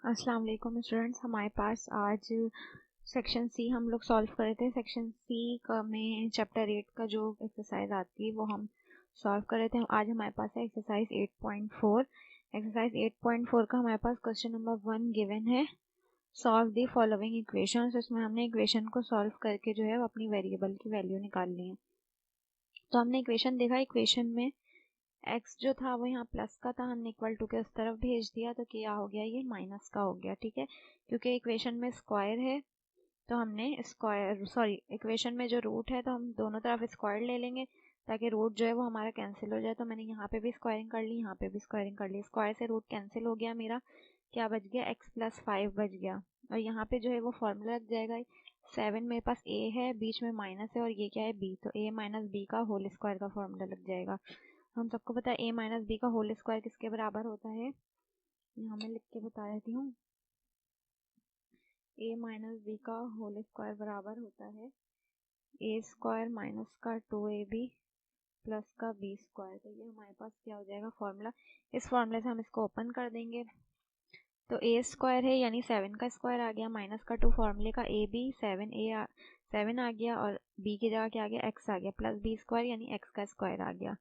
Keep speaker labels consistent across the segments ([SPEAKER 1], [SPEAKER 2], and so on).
[SPEAKER 1] अस्सलाम वालेकुम स्टूडेंट्स। हमारे पास आज सेक्शन सी हम लोग सॉल्व कर रहे थे। सेक्शन सी का में चैप्टर 8 का जो एक्सरसाइज आती है वो हम सॉल्व कर रहे थे। आज हमारे पास है एक्सरसाइज 8.4। एक्सरसाइज 8.4 का हमारे पास क्वेश्चन नंबर 1 गिवन है, सॉल्व द फॉलोइंग इक्वेशंस। इसमें हमने इक्वेशन को सॉल्व करके जो है वो अपनी वेरिएबल की वैल्यू निकालनी है। तो हमने इक्वेशन देखा, इक्वेशन में x जो था वो यहाँ प्लस का था, हमने इक्वल टू के उस तरफ भेज दिया तो क्या हो गया, ये माइनस का हो गया। ठीक है, क्योंकि इक्वेशन में स्क्वायर है तो हमने इक्वेशन में जो रूट है तो हम दोनों तरफ स्क्वायर ले लेंगे ताकि रूट जो है वो हमारा कैंसिल हो जाए। तो मैंने यहाँ पे भी स्क्वायरिंग कर ली, यहाँ पे भी स्क्वायरिंग कर ली। स्क्वायर से रूट कैंसिल हो गया, मेरा क्या बच गया, x+5 बच गया। और यहाँ पे जो है वो फॉर्मूला लग जाएगा 7, मेरे पास a है, बीच में माइनस है और ये क्या है b, तो a माइनस b का होल स्क्वायर का फॉर्मूला लग जाएगा। हम सबको पता है a माइनस बी का होल स्क्वायर किसके बराबर होता है, यहाँ मैं लिख के बता देती हूँ। a माइनस बी का होल स्क्वायर बराबर होता है a स्क्वायर माइनस का 2ab प्लस का b स्क्वायर। तो ये हमारे पास क्या हो जाएगा फॉर्मूला। इस फॉर्मूले से हम इसको ओपन कर देंगे तो a स्क्वायर है यानी 7 का स्क्वायर आ गया, माइनस का 2 फॉर्मूले का a b 7 आ गया और b की जगह क्या आ गया, x आ गया, प्लस b स्क्वायर यानी x का स्क्वायर आ गया।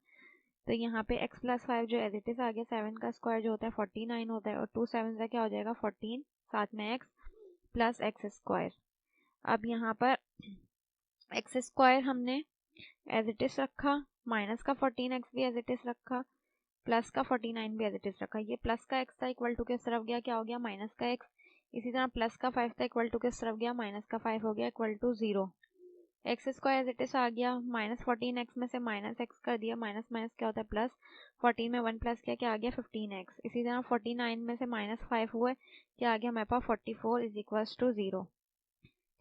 [SPEAKER 1] तो यहाँ पे x+5 जो एज इट इज आ गया, 7 का स्क्वायर जो होता है 49 होता है और 2 7 का क्या हो जाएगा 14, साथ में x प्लस एक्स स्क्वायर। अब यहाँ पर एक्स स्क्वायर हमने एज इट इज रखा, माइनस का 14x भी एज इट इज रखा, प्लस का 49 भी एज इट इज रखा। ये प्लस का x था इक्वल टू किस तरफ गया, क्या हो गया, माइनस का x। इसी तरह प्लस का 5 था इक्वल टू किस तरफ गया, माइनस का 5 हो गया equal to 0। X square as it is आ गया, माइनस 14x में से माइनस x कर दिया, माइनस माइनस क्या होता है प्लस, 14 में 1 प्लस किया क्या आ गया 15x। इसी तरह 49 में से माइनस 5 हुआ क्या आ गया हमारे पास 44 इज इक्वल्स टू 0।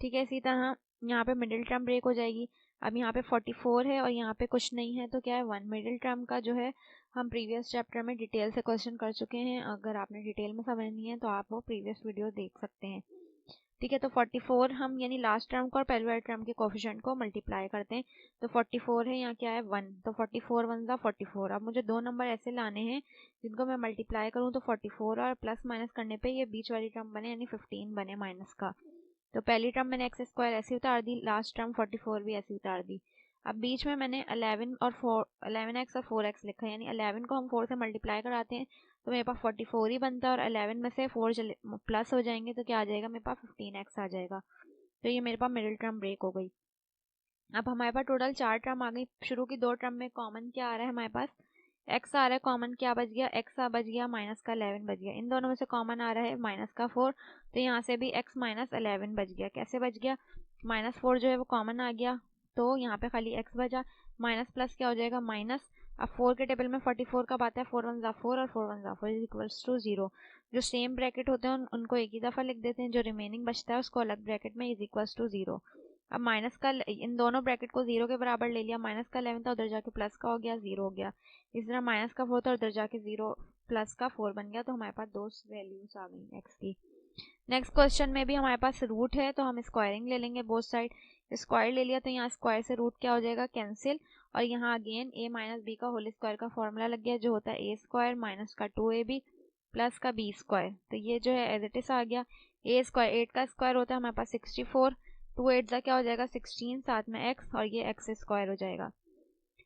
[SPEAKER 1] ठीक है, इसी तरह यहाँ पे मिडिल टर्म ब्रेक हो जाएगी। अब यहाँ पे 44 है और यहाँ पे कुछ नहीं है तो क्या है 1। मिडिल टर्म का जो है हम प्रीवियस चैप्टर में डिटेल से क्वेश्चन कर चुके हैं, अगर आपने डिटेल में समझनी है तो आप वो प्रीवियस वीडियो देख सकते हैं। ठीक है, तो 44 हम यानी लास्ट टर्म को और पहले वाले टर्म के कोफिशिएंट को मल्टीप्लाई करते हैं। तो 44 है, यहाँ क्या है 1, तो 44 1 जा 44। अब मुझे दो नंबर ऐसे लाने हैं जिनको मैं मल्टीप्लाई करूँ तो 44 और प्लस माइनस करने पे ये बीच वाली टर्म बने यानी 15 बने माइनस का। तो पहली टर्म मैंने एक्स स्क्वायर ऐसी उतार दी, लास्ट टर्म 44 भी ऐसी उतार दी। अब बीच में मैंने 11x और 4x लिखा, यानी 11 को हम 4 से मल्टीप्लाई कराते हैं तो मेरे पास 44 ही बनता है और 11 में से 4 प्लस हो जाएंगे तो क्या आ जाएगा मेरे पास 15x आ जाएगा। तो ये मेरे पास मिडिल टर्म ब्रेक हो गई। अब हमारे पास टोटल 4 टर्म आ गई। शुरू की 2 टर्म में कॉमन क्या आ रहा है हमारे पास, x आ रहा है कॉमन, क्या बच गया x बच गया, माइनस का 11 बच गया। इन दोनों में से कॉमन आ रहा है माइनस का 4, तो यहाँ से भी x माइनस 11 बच गया। कैसे बच गया, माइनस 4 जो है वो कॉमन आ गया तो यहाँ पे खाली x बचा, माइनस प्लस क्या हो जाएगा माइनस। अब 4 के टेबल में 44 कब आता है, 4 1 जा 4 और 4 1 जा 4 इज इक्वल्स टू 0। जो सेम ब्रैकेट होते हैं उनको एक ही दफ़ा लिख देते हैं, जो रिमेनिंग बचता है उसको अलग ब्रैकेट में इज इक्वल्स टू 0। अब माइनस का इन दोनों ब्रैकेट को 0 के बराबर ले लिया, माइनस का 11 था उधर जाके प्लस का हो गया 0 हो गया। इस तरह माइनस का 4 था उधर जाके 0 प्लस का 4 बन गया। तो हमारे पास दो वैल्यूज आ गई एक्स की। नेक्स्ट क्वेश्चन में भी हमारे पास रूट है तो हम स्क्वायरिंग ले लेंगे, बोथ साइड स्क्वायर ले लिया तो यहाँ स्क्वायर से रूट क्या हो जाएगा कैंसिल, और यहाँ अगेन a माइनस बी का होल स्क्वायर का फॉर्मूला लग गया जो होता है a स्क्वायर माइनस का 2ab प्लस का b स्क्वायर। तो ये जो है एज इट इज आ गया। a स्क्वायर 8 का स्क्वायर होता है हमारे पास 64, 2 8 का क्या हो जाएगा 16, साथ में x और ये x स्क्वायर हो जाएगा।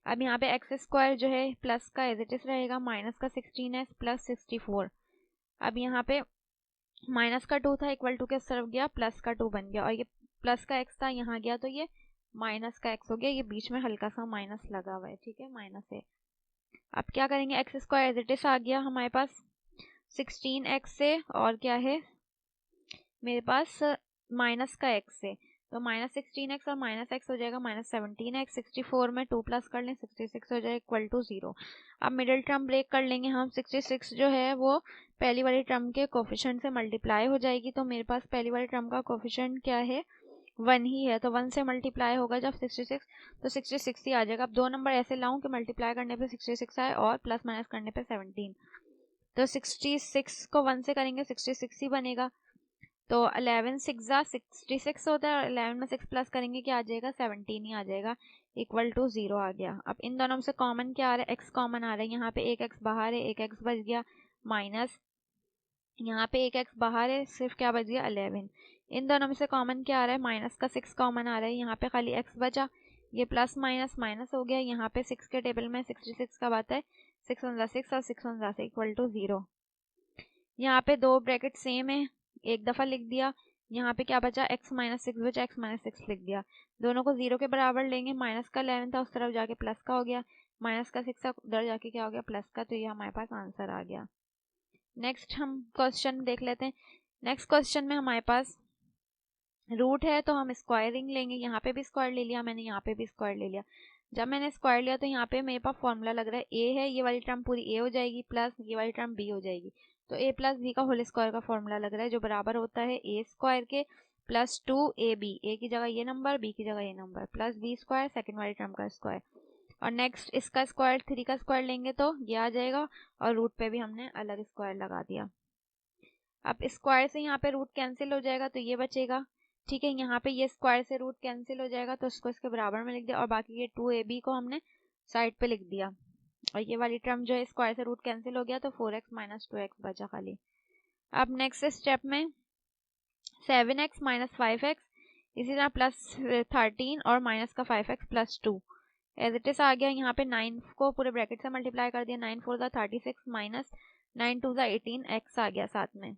[SPEAKER 1] अब यहाँ पे x स्क्वायर जो है प्लस का एज इट इज रहेगा, माइनस का 16x प्लस 64। अब यहाँ पे माइनस का 2 था इक्वल टू के तरफ गया, प्लस का 2 बन गया और ये प्लस का x था यहाँ गया तो ये माइनस का x हो गया। ये बीच में हल्का सा माइनस लगा हुआ है, ठीक है, माइनस है। अब क्या करेंगे, x square as it is आ गया हमारे पास 16x से और क्या है मेरे पास माइनस का x है, तो माइनस 16x और माइनस x हो जाएगा माइनस 17x। 64 में 2 प्लस कर लें 66 हो जाएगा इक्वल टू 0। अब मिडिल टर्म ब्रेक कर लेंगे हम, 66 जो है वो पहली वाली टर्म के कोफिशिएंट से मल्टीप्लाई हो जाएगी। तो मेरे पास पहली वाली टर्म का कोफिशिएंट क्या है 1 ही है, तो 1 से मल्टीप्लाई होगा जब 66 तो 66 ही आ जाएगा। अब दो नंबर ऐसे लाऊं कि मल्टीप्लाई करने पे 66 आए और प्लस माइनस करने पे 17, तो 66 को 1 से करेंगे 66 ही बनेगा। तो 11 6 जा 66 होता है और 11 में 6 प्लस करेंगे क्या आ जाएगा 17 ही आ जाएगा इक्वल टू 0 आ गया। अब इन दोनों में से कॉमन क्या आ रहा है, x कॉमन आ रहा है, यहाँ पे एक x बाहर है, एक x बच गया माइनस यहाँ पे एक एक्स बाहर है, सिर्फ क्या बच गया 11। इन दोनों में से कॉमन क्या आ रहा है, माइनस का 6 कॉमन आ रहा है, यहाँ पे खाली एक्स बचा, ये प्लस माइनस माइनस हो गया। यहाँ पे 6 के टेबल में 66 कब आता है, 6 वन 6 और 6 वन इक्वल टू 0। यहाँ पे दो ब्रैकेट सेम है, एक दफ़ा लिख दिया। यहाँ पे क्या बचा, x माइनस 6 बचा, x माइनस 6 लिख दिया। दोनों को 0 के बराबर लेंगे, माइनस का 11 था उस तरफ जाके प्लस का हो गया, माइनस का 6 था उधर जाके क्या हो गया प्लस का, तो ये हमारे पास आंसर आ गया। नेक्स्ट हम क्वेश्चन देख लेते हैं। नेक्स्ट क्वेश्चन में हमारे पास रूट है तो हम स्क्वायरिंग लेंगे। यहाँ पे भी स्क्वायर ले लिया मैंने, यहाँ पे भी स्क्वायर ले लिया। जब मैंने स्क्वायर लिया तो यहाँ पे मेरे पास फॉर्मूला लग रहा है ए है, ये वाली टर्म पूरी ए हो जाएगी प्लस ये वाली टर्म बी हो जाएगी, तो ए प्लस बी का होल स्क्वायर का फॉर्मूला लग रहा है जो बराबर होता है ए स्क्वायर के प्लस 2ab, ए की जगह ये नंबर, बी की जगह ये number, plus B square second वाली टर्म का स्क्वायर। और नेक्स्ट इसका स्क्वायर 3 का स्क्वायर लेंगे तो ये आ जाएगा, और रूट पे भी हमने अलग स्क्वायर लगा दिया। अब स्क्वायर से यहाँ पे रूट कैंसिल हो जाएगा तो ये बचेगा, ठीक है। यहाँ पे ये स्क्वायर से रूट कैंसिल हो जाएगा तो इसको इसके बराबर में लिख दिया, और बाकी ये 2ab को हमने साइड पे लिख दिया। और ये वाली टर्म जो है स्क्वायर से रूट कैंसिल हो गया तो 4x माइनस 2x बचा खाली। अब नेक्स्ट स्टेप में 7x माइनस 5x, इसी तरह प्लस 13 और माइनस का 5x plus 2 as it is आ गया। यहाँ पे 9 को पूरे ब्रैकेट से मल्टीप्लाई कर दिया, 9 4 ज़ा 36 माइनस 9 2 ज़ा 18 x आ गया साथ में।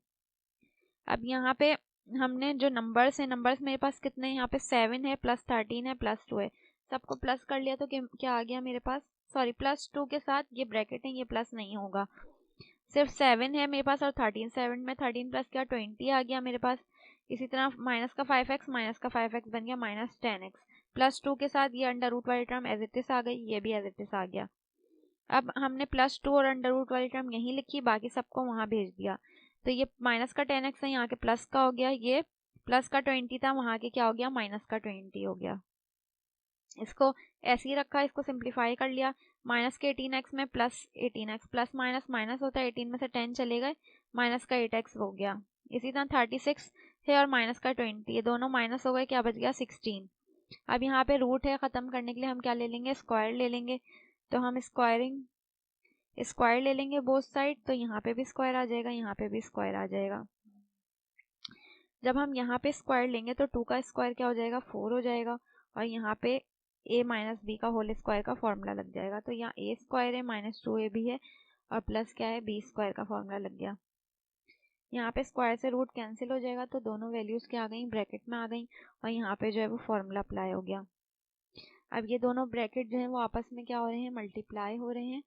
[SPEAKER 1] अब यहाँ पे हमने जो नंबर्स हैं, नंबर्स मेरे पास कितने हैं, यहाँ पे 7 है प्लस 13 है प्लस 2 है, सबको प्लस कर लिया तो क्या आ गया मेरे पास, सॉरी प्लस 2 के साथ ये ब्रैकेट है ये प्लस नहीं होगा, सिर्फ 7 है मेरे पास और 13, 7 में 13 प्लस क्या 20 आ गया मेरे पास। इसी तरह माइनस का 5x, माइनस का 5x बन गया माइनस 10x, प्लस 2 के साथ ये अंडर रूट वाली टर्म एज इट इज आ गई, ये भी एज इट इज आ गया। अब हमने प्लस 2 और अंडर रूट वाली टर्म यहीं लिखी, बाकी सबको वहां भेज दिया, तो ये माइनस का 10x है यहाँ के प्लस का हो गया, ये प्लस का 20 था वहां के क्या हो गया माइनस का 20 हो गया। इसको ऐसे ही रखा, इसको सिंप्लीफाई कर लिया, माइनस के 18x में plus 18x, plus minus minus होता है, 18 में से 10 चले गए, माइनस का 8x हो गया। इसी तरह 36 है और माइनस का 20, ये दोनों माइनस हो गए, क्या बच गया 16। अब यहाँ पे रूट है, ख़त्म करने के लिए हम क्या ले लेंगे, स्क्वायर ले लेंगे, तो हम स्क्वायर ले लेंगे बोथ साइड, तो यहाँ पे भी स्क्वायर आ जाएगा, यहाँ पे भी स्क्वायर आ जाएगा। जब हम यहाँ पे स्क्वायर लेंगे तो 2 का स्क्वायर क्या हो जाएगा 4 हो जाएगा, और यहाँ पे a माइनस बी का होल स्क्वायर का फॉर्मूला लग जाएगा, तो यहाँ a स्क्वायर है माइनस 2ab है और प्लस क्या है b स्क्वायर का फॉर्मूला लग गया। यहाँ पे स्क्वायर से रूट कैंसिल हो जाएगा तो दोनों वैल्यूज़ क्या आ गई ब्रैकेट में आ गई, और यहाँ पे जो है वो फॉर्मूला अप्लाई हो गया। अब ये दोनों ब्रैकेट जो है वो आपस में क्या हो रहे हैं, मल्टीप्लाई हो रहे हैं,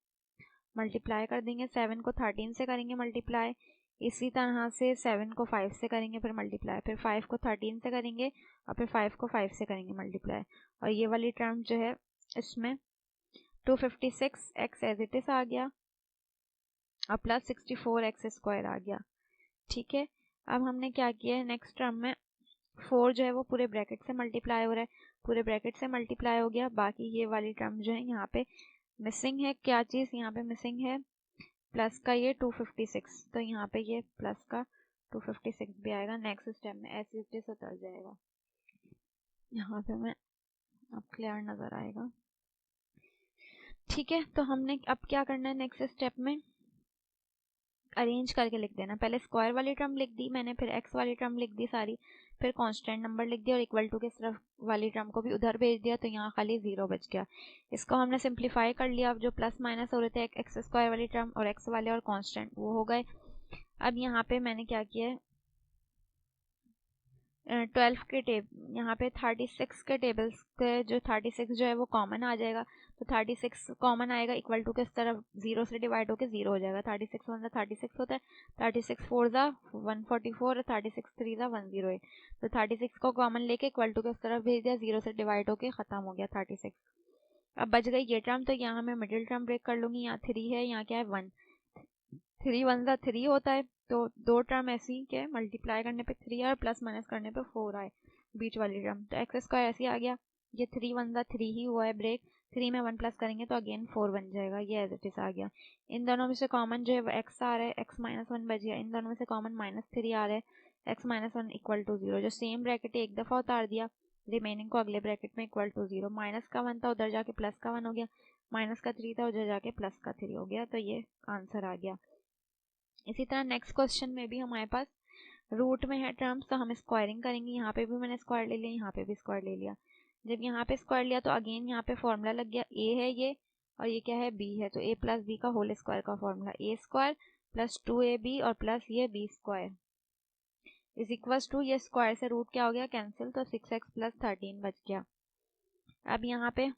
[SPEAKER 1] मल्टीप्लाई कर देंगे, 7 को 13 से करेंगे मल्टीप्लाई, इसी तरह से 7 को 5 से करेंगे फिर मल्टीप्लाई, फिर 5 को 13 से करेंगे और फिर 5 को 5 से करेंगे मल्टीप्लाई, और ये वाली टर्म जो है इसमें 256x एज इट इज आ गया और प्लस 64x स्क्वायर आ गया, ठीक है। अब हमने क्या किया है, नेक्स्ट टर्म में 4 जो है वो पूरे ब्रैकेट से मल्टीप्लाई हो रहा है, पूरे ब्रैकेट से मल्टीप्लाई हो गया, बाकी ये वाली टर्म जो है यहाँ पे मिसिंग है, क्या चीज़ यहाँ पे मिसिंग है, प्लस का ये 256, तो यहाँ पे ये प्लस का 256 भी आएगा। नेक्स्ट स्टेप में ऐसे से उतर जाएगा, यहाँ पे मैं अब क्लियर नज़र आएगा, ठीक है। तो हमने अब क्या करना है, नेक्स्ट स्टेप में अरेंज करके लिख देना, पहले स्क्वायर वाली टर्म लिख दी मैंने, फिर एक्स वाली टर्म लिख दी सारी, फिर कांस्टेंट नंबर लिख दिया और इक्वल टू के तरफ वाली टर्म को भी उधर भेज दिया, तो यहाँ खाली 0 बच गया। इसको हमने सिंप्लीफाई कर लिया, अब जो प्लस माइनस हो रहे थे एक्स स्क्वायर वाली टर्म और एक्स वाले और कांस्टेंट वो हो गए। अब यहाँ पे मैंने क्या किया है, 12 के यहाँ पे 36 के टेबल्स के जो 36 जो है वो कॉमन आ जाएगा, तो 36 कॉमन आएगा, इक्वल टू के इस तरफ 0 से डिवाइड होकर 0 हो जाएगा, 36 1 36 होता है, 36 4 144 और 36 3 108, तो 36 को कॉमन लेके इक्वल टू के इस तरफ भेज दिया, 0 से डिवाइड होके ख़त्म हो गया 36। अब बच गई ये टर्म, तो यहाँ मैं मिडिल टर्म ब्रेक कर लूँगी, यहाँ 3 है, यहाँ क्या है 1, 3 1 3 होता है, तो दो टर्म ऐसी के मल्टीप्लाई करने पे 3 आए प्लस माइनस करने पे 4 आए बीच वाली टर्म, तो एक्स स्क्वायर ऐसे आ गया, ये 3 1 3 ही हुआ है ब्रेक, 3 में 1 प्लस करेंगे तो अगेन 4 बन जाएगा, ये एज इट इज आ गया। इन दोनों में से कॉमन जो है वो एक्स आ रहा है, एक्स माइनस 1 बच गया, इन दोनों में से कॉमन माइनस 3 आ रहा है, एक्स माइनस 1 इक्वल टू 0, जो सेम ब्रैकेट एक दफ़ा उतार दिया, रिमेनिंग को अगले ब्रैकेट में इक्वल टू 0, माइनस का 1 था उधर जाके प्लस का 1 हो गया, माइनस का 3 था उधर जाके प्लस का 3 हो गया, तो ये आंसर आ गया। इसी तरह नेक्स्ट क्वेश्चन में भी हमारे पास रूट में है टर्म्स, तो हम स्क्वायरिंग करेंगे। यहाँ पे भी मैंने स्क्वायर ले लिया, यहाँ पे भी स्क्वायर ले लिया। जब यहाँ पे स्क्वायर लिया तो अगेन यहाँ पे फॉर्मूला लग गया, ए है ये और ये क्या है, बी है, तो ए प्लस बी का होल स्क्वायर का formula A square plus 2ab और प्लस ये B square is equals to, ये स्क्वायर से रूट क्या हो गया, कैंसिल, तो 6x प्लस 13 बच गया। अब यहाँ पे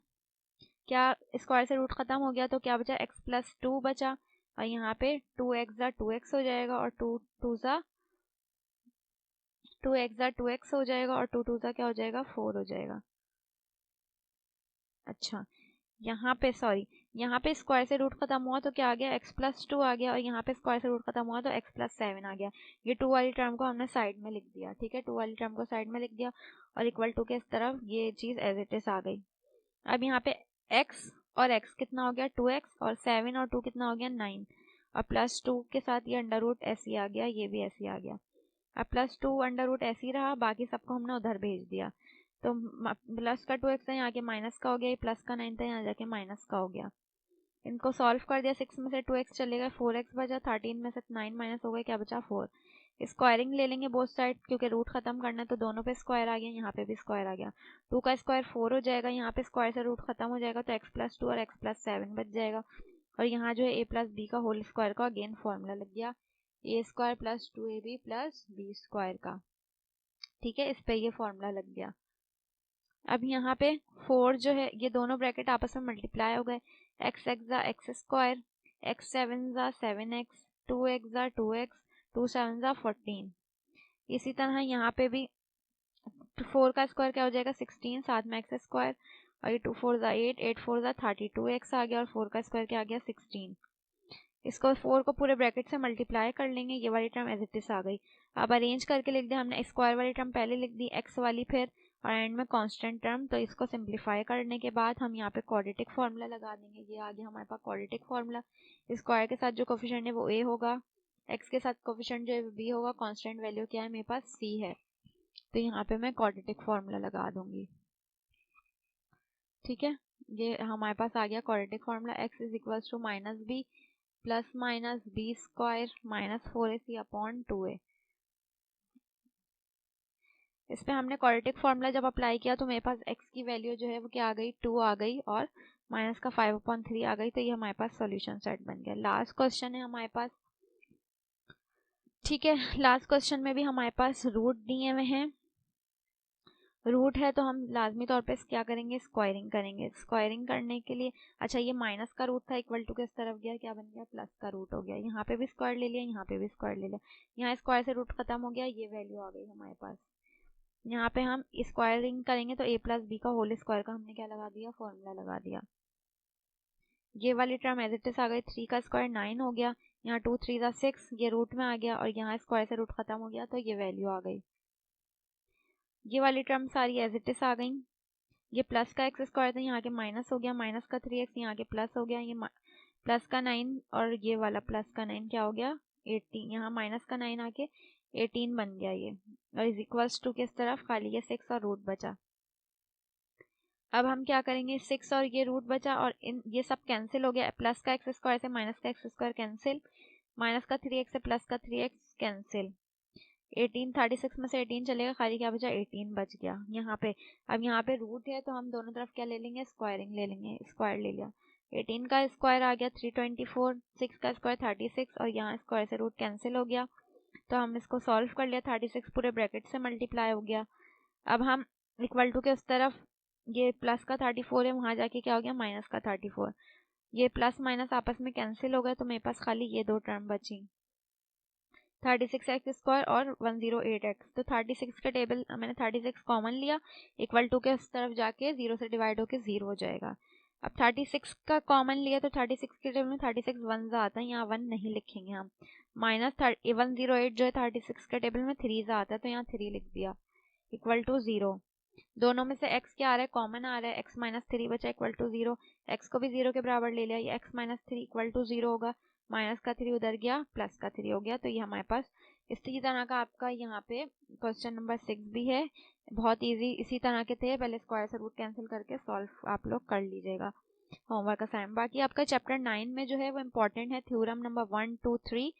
[SPEAKER 1] क्या, स्क्वायर से रूट खत्म हो गया तो क्या बचा, x प्लस 2 बचा और यहाँ पे 2x ज़ा 2x हो जाएगा और 2 ज़ा 2x हो जाएगा और 2 ज़ा क्या हो जाएगा, 4 हो जाएगा। अच्छा, यहाँ पे सॉरी, यहाँ पे स्क्वायर से रूट खत्म हुआ तो क्या आ गया, x प्लस 2 आ गया और यहाँ पे स्क्वायर से रूट खत्म हुआ तो x प्लस 7 आ गया। ये 2 वाली टर्म को हमने साइड में लिख दिया, ठीक है, 2 वाली टर्म को साइड में लिख दिया और इक्वल टू के इस तरफ ये चीज़ एज इट इज आ गई। अब यहाँ पे x और x कितना हो गया, 2x और 7 और 2 कितना हो गया, 9 और प्लस 2 के साथ ये अंडर रूट ऐसे ही आ गया, ये भी ऐसे ही आ गया। अब प्लस 2 अंडर रूट ऐसे ही रहा, बाकी सबको हमने उधर भेज दिया, तो प्लस का 2x है यहाँ के माइनस का हो गया, ये प्लस का 9 था यहाँ जाके माइनस का हो गया। इनको सॉल्व कर दिया, 6 में से 2x चलेगा, 4x बचा, 13 में से 9 माइनस हो गए, क्या बचा, 4। स्क्वायरिंग ले लेंगे बोथ साइड, क्योंकि रूट खत्म करना है तो दोनों पे स्क्वायर आ गया, यहाँ पे भी स्क्वायर आ गया। 2 का स्क्वायर 4 हो जाएगा, यहाँ पे स्क्वायर से रूट खत्म हो जाएगा तो x प्लस 2 और x प्लस 7 बच जाएगा। और यहाँ जो है a प्लस बी का होल स्क्वायर का अगेन फॉर्मूला लग गया, a square plus 2ab plus B square का, ठीक है, इस पे ये फॉर्मूला लग गया। अब यहाँ पे 4 जो है ये दोनों ब्रैकेट आपस में मल्टीप्लाई हो गए, x x ज़ा एक्स स्क्वायर, x 7 ज़ा 7x, 2x ज़ा 2x, 2 7 ज़ा 14। इसी तरह यहाँ पे भी 4 का स्क्वायर क्या हो जाएगा, 16, साथ में एक्स स्क्वायर और ये 2 4 ज़ा 8, 8 4 ज़ा 32x आ गया और 4 का स्क्वायर क्या आ गया, 16। इसको 4 को पूरे ब्रैकेट से मल्टीप्लाई कर लेंगे, ये वाली टर्म एज इट इज आ गई। अब अरेंज करके लिख दिया हमने, स्क्वायर वाली टर्म पहले लिख दी, x वाली फिर और एंड में कांस्टेंट टर्म। तो इसको सिंपलीफाई करने के बाद हम यहाँ पे क्वाड्रेटिक फार्मूला लगा देंगे, ये आ गया हमारे पास क्वाड्रेटिक फार्मूला। स्क्वायर के साथ जो कोफिशिएंट है वो a होगा, x के साथ कोफिशिएंट जो है b होगा, कांस्टेंट वैल्यू क्या है मेरे पास, c है, तो यहाँ पे मैं क्वाड्रेटिक फार्मूला लगा दूंगी, ठीक है। ये हमारे पास आ गया quadratic formula, x is equals to minus B plus minus B square minus 4ac upon 2a। इस पे हमने क्वाड्रेटिक फार्मूला जब अप्लाई किया तो मेरे पास x की वैल्यू जो है वो क्या आ गई, 2 आ गई और माइनस का 5/3 आ गई, तो ये हमारे पास सॉल्यूशन सेट बन गया। लास्ट क्वेश्चन है हमारे पास, ठीक है, लास्ट क्वेश्चन में भी हमारे पास रूट दिए हुए हैं। रूट है तो हम लाजमी तौर पे क्या करेंगे, स्क्वायरिंग करेंगे। स्क्वायरिंग करने के लिए, अच्छा ये माइनस का रूट था, इक्वल टू किस तरफ गया, क्या बन गया, प्लस का रूट हो गया। यहाँ पे भी स्क्वायर ले लिया, यहाँ पे भी स्क्वायर ले लिया, यहाँ स्क्वायर से रूट खत्म हो गया, ये वैल्यू आ गई हमारे पास। यहाँ पे हम स्क्वायरिंग करेंगे तो a प्लस बी का होल स्क्वायर का हमने क्या लगा दिया, फॉर्मूला लगा दिया। ये वाली टर्म एज इट इज आ गई, 3 का स्क्वायर 9 हो गया, यहाँ 2 3 ज़ा 6, ये रूट में आ गया और यहाँ स्क्वायर से रूट खत्म हो गया तो ये वैल्यू आ गई। ये वाली टर्म सारी एज इट इज आ गई। ये प्लस का एक्स स्क्वायर था, यहाँ के माइनस हो गया, माइनस का 3x यहाँ के प्लस हो गया, ये प्लस का 9 और ये वाला प्लस का 9 क्या हो गया, 18, यहाँ माइनस का 9 आके 18 बन गया ये, और इज इक्वल्स टू किस तरफ, खाली ये 6 और रूट बचा। अब हम क्या करेंगे, 6 और ये रूट बचा और इन ये सब कैंसिल हो गया, प्लस का एक्स स्क्वायर से माइनस का एक्स स्क्वायर कैंसिल, माइनस का 3x से प्लस का 3x कैंसिल, 18 36 में से 18 चलेगा, खाली क्या बचा, 18 बच गया यहाँ पे। अब यहाँ पे रूट है तो हम दोनों तरफ क्या ले लेंगे, स्क्वायरिंग ले लेंगे, स्क्वायर ले लिया, 18 का स्क्वायर आ गया 324, 6 का स्क्वायर 36 और यहाँ स्क्वायर से रूट कैंसिल हो गया, तो हम इसको सॉल्व कर लिया, 36 पूरे ब्रैकेट से मल्टीप्लाई हो गया। अब हम इक्वल टू के उस तरफ, ये प्लस का 34 है, वहाँ जाके क्या हो गया, माइनस का 34, ये प्लस माइनस आपस में कैंसिल हो गया, तो मेरे पास खाली ये दो टर्म बची, 36x स्क्वायर और 108x। तो 36 के टेबल मैंने 36 कॉमन लिया, इक्वल टू के उस तरफ जाके 0 से डिवाइड होके 0 हो जाएगा। अब 36 का कॉमन लिया तो 36 के टेबल में 36 1 आता है, यहाँ 1 नहीं लिखेंगे हम, माइनस 108 जो है 36 के टेबल में 3 आता है, तो यहाँ 3 लिख दिया, इक्वल टू 0। दोनों में से x क्या आ रहा है, कॉमन आ रहा है, x माइनस 3 बचा इक्वल टू 0, x को भी 0 के बराबर ले लिया, ये x माइनस 3 इक्वल टू 0 होगा, माइनस का 3 उधर गया, प्लस का 3 हो गया, तो ये हमारे पास इसी तरह का आपका यहाँ पे क्वेश्चन नंबर 6 भी है, बहुत इजी इसी तरह के थे, पहले स्क्वायर से रूट कैंसिल करके सॉल्व आप लोग कर लीजिएगा होमवर्क असाइनमेंट। बाकी आपका चैप्टर 9 में जो है वो इम्पोर्टेंट है, थ्योरम नंबर 1 2 3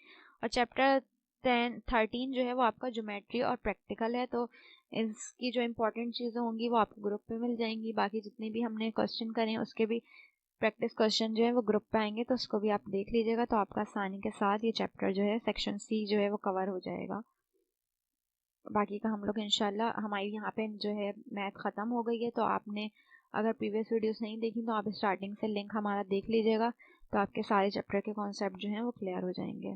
[SPEAKER 1] और चैप्टर 13 जो है वो आपका ज्योमेट्री और प्रैक्टिकल है, तो इसकी जो इम्पोर्टेंट चीज़ें होंगी वो आपको ग्रुप पे मिल जाएंगी। बाकी जितने भी हमने क्वेश्चन करे हैं उसके भी प्रैक्टिस क्वेश्चन जो है वो ग्रुप पे आएंगे, तो उसको भी आप देख लीजिएगा। तो आपका आसानी के साथ ये चैप्टर जो है सेक्शन सी जो है वो कवर हो जाएगा। बाकी का हम लोग इंशाल्लाह, हमारी यहाँ पे जो है मैथ ख़त्म हो गई है, तो आपने अगर प्रीवियस वीडियोस नहीं देखी तो आप स्टार्टिंग से लिंक हमारा देख लीजिएगा, तो आपके सारे चैप्टर के कॉन्सेप्ट जो हैं वो क्लियर हो जाएंगे।